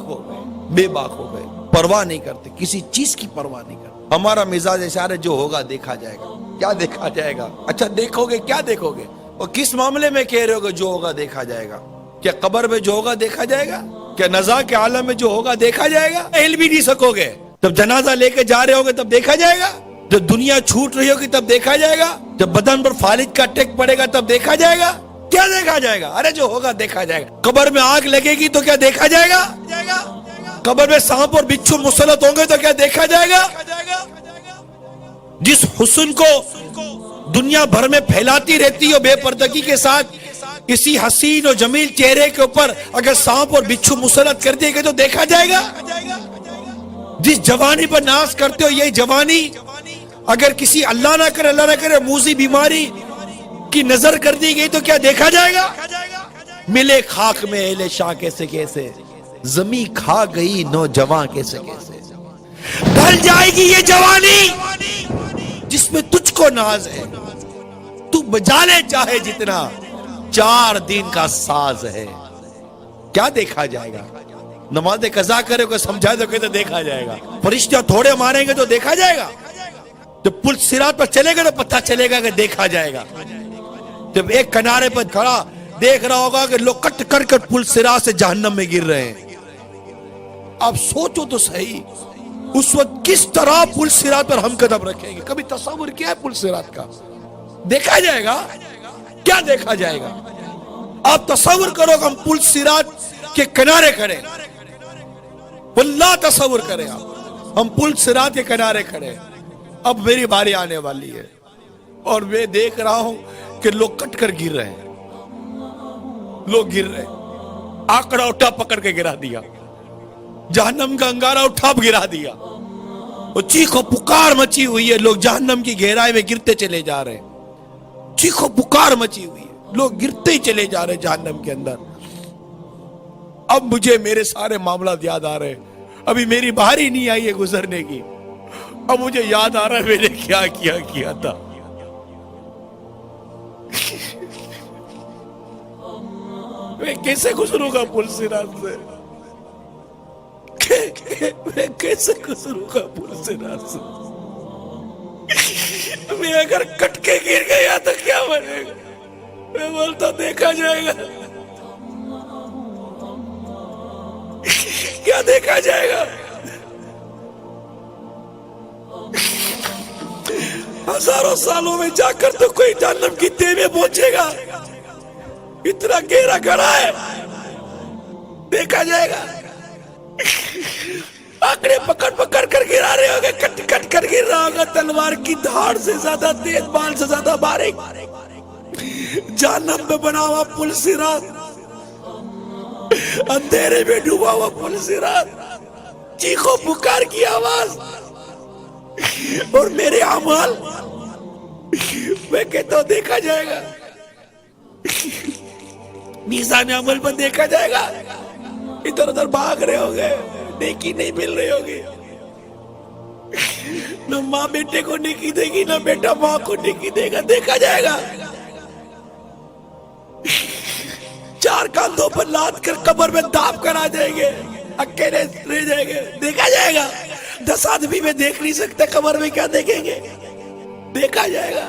हो गए, बेबाक हो गए, परवाह नहीं करते, किसी चीज की परवाह नहीं करते। हमारा मिजाज ऐसा है, जो होगा देखा जाएगा। क्या देखा जाएगा? अच्छा देखोगे, क्या देखोगे? और किस मामले में कह रहे हो कि जो होगा देखा जाएगा? क्या कब्र में जो होगा देखा जाएगा? क्या नज़ा के आलम में जो होगा देखा जाएगा? हिल भी नहीं सकोगे। जब जनाजा लेके जा रहे होगे तब देखा जाएगा? जब दुनिया छूट रही होगी तब देखा जाएगा? जब बदन पर फालिज का अटैक पड़ेगा तब देखा जाएगा? क्या देखा जाएगा? अरे जो होगा देखा जाएगा। कब्र में आग लगेगी तो क्या देखा जाएगा? कब्र में सांप और बिच्छू मुसल्लत होंगे तो क्या देखा जाएगा? जिस हुस्न को दुनिया भर में फैलाती रहती है बेपर्दगी के साथ, किसी हसीन और जमील चेहरे के ऊपर अगर सांप और बिच्छू मुसल्लत कर दिए गए तो देखा जाएगा? जिस जवानी पर नाज करते हो, यही जवानी अगर किसी अल्लाह ना करे मूजी बीमारी की नजर कर दी गई तो क्या देखा जाएगा? मिले खाक में एले शाह कैसे कैसे, जमी खा गई नौजवान कैसे कैसे। ढल जाएगी ये जवानी जिसमें तुझको नाज है, तू बजा ले चाहे जितना, 4 दिन का साज है। क्या देखा जाएगा? नमाज कज़ा करे को समझा दो तो देखा जाएगा। फरिश्ते थोड़े मारेंगे तो देखा जाएगा? जब पुल सिरात पर चलेगा तो पता चलेगा कि देखा जाएगा। जब एक किनारे पर खड़ा देख रहा होगा कि लोग कट कर कर पुल सिरात से जहन्नम में गिर रहे हैं, आप सोचो तो सही उस वक्त किस तरह पुल सिरात पर हम कदम रखेंगे। कभी तस्वीर किया है पुल सिरात का? देखा जाएगा? क्या देखा जाएगा? आप तस्वीर करो हम पुल सिरात के किनारे खड़े, वल्लाह तस्वीर करें आप, हम पुल सिरात के किनारे खड़े, अब मेरी बारी आने वाली है और मैं देख रहा हूं कि लोग कट कर गिर रहे हैं, लोग गिर रहे हैं। आंकड़ा उठा पकड़ के गिरा दिया, जहन्नम का अंगारा उठा गिरा दिया, और चीखो पुकार मची हुई है। लोग जहन्नम की गहराई में गिरते चले जा रहे हैं, चीखो पुकार मची हुई है, लोग गिरते ही चले जा रहे हैं जहन्नम के अंदर। अब मुझे मेरे सारे मामला याद आ रहे हैं, अभी मेरी बारी नहीं आई है गुजरने की। अब मुझे याद आ रहा है मैंने क्या किया था। मैं कैसे गुजरूंगा पुल सिरात से? मैं कैसे गुजरूंगा पुल सिरात से? मैं अगर कट के गिर गया तो क्या बनेगा? मैं बोलता देखा जाएगा। क्या देखा जाएगा? हजारों सालों में जाकर तो कोई जहन्नम की तह में पहुंचेगा, इतना गहरा गड़ा है, देखा जाएगा। आंकड़े पकड़ पकड़ कर गिरा रहे होंगे, कट कट कर गिर रहा होगा, तलवार की धार से ज्यादा तेज, बाल से ज्यादा बारीक, जहन्नम में बना हुआ पुल सिरात, अंधेरे में डूबा हुआ पुल सिरात, चीखो पुकार की आवाज और मेरे अमल, मैं कहता हूं देखा जाएगा। मीज़ान अमल पर देखा जाएगा। इधर उधर भाग रहे होंगे, नेकी नहीं मिल रही होगी, न माँ बेटे को नेकी देगी, न बेटा माँ को नेकी देगा, देखा जाएगा। 4 कांधों पर लाद कर कब्र में दाब कर आ जाएंगे, अकेले रह जाएंगे, देखा जाएगा। 10 आदमी में देख नहीं सकते, कब्र में क्या देखेंगे? देखा जाएगा।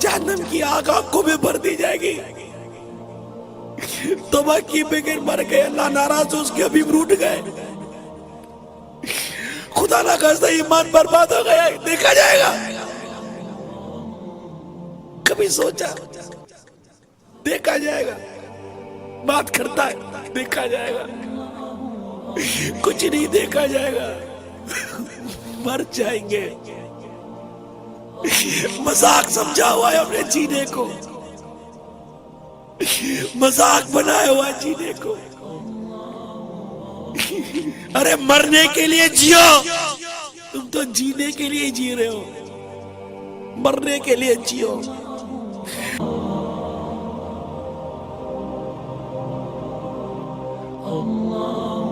जहन्नम की आग आंखों में भर दी जाएगी। तौबा की बगैर मर गए, अल्लाह नाराज हो, उसके अभी रूठ गए, खुदा ना खास्ता ईमान बर्बाद हो गया, देखा जाएगा। कभी सोचा? देखा जाएगा। बात करता है, देखा जाएगा। कुछ नहीं देखा जाएगा, मर जाएंगे। मजाक समझा हुआ है अपने जीने को, मजाक बनाया हुआ है जीने को। अरे मरने के लिए जियो, तुम तो जीने के लिए जी रहे हो, मरने के लिए जियो। Allah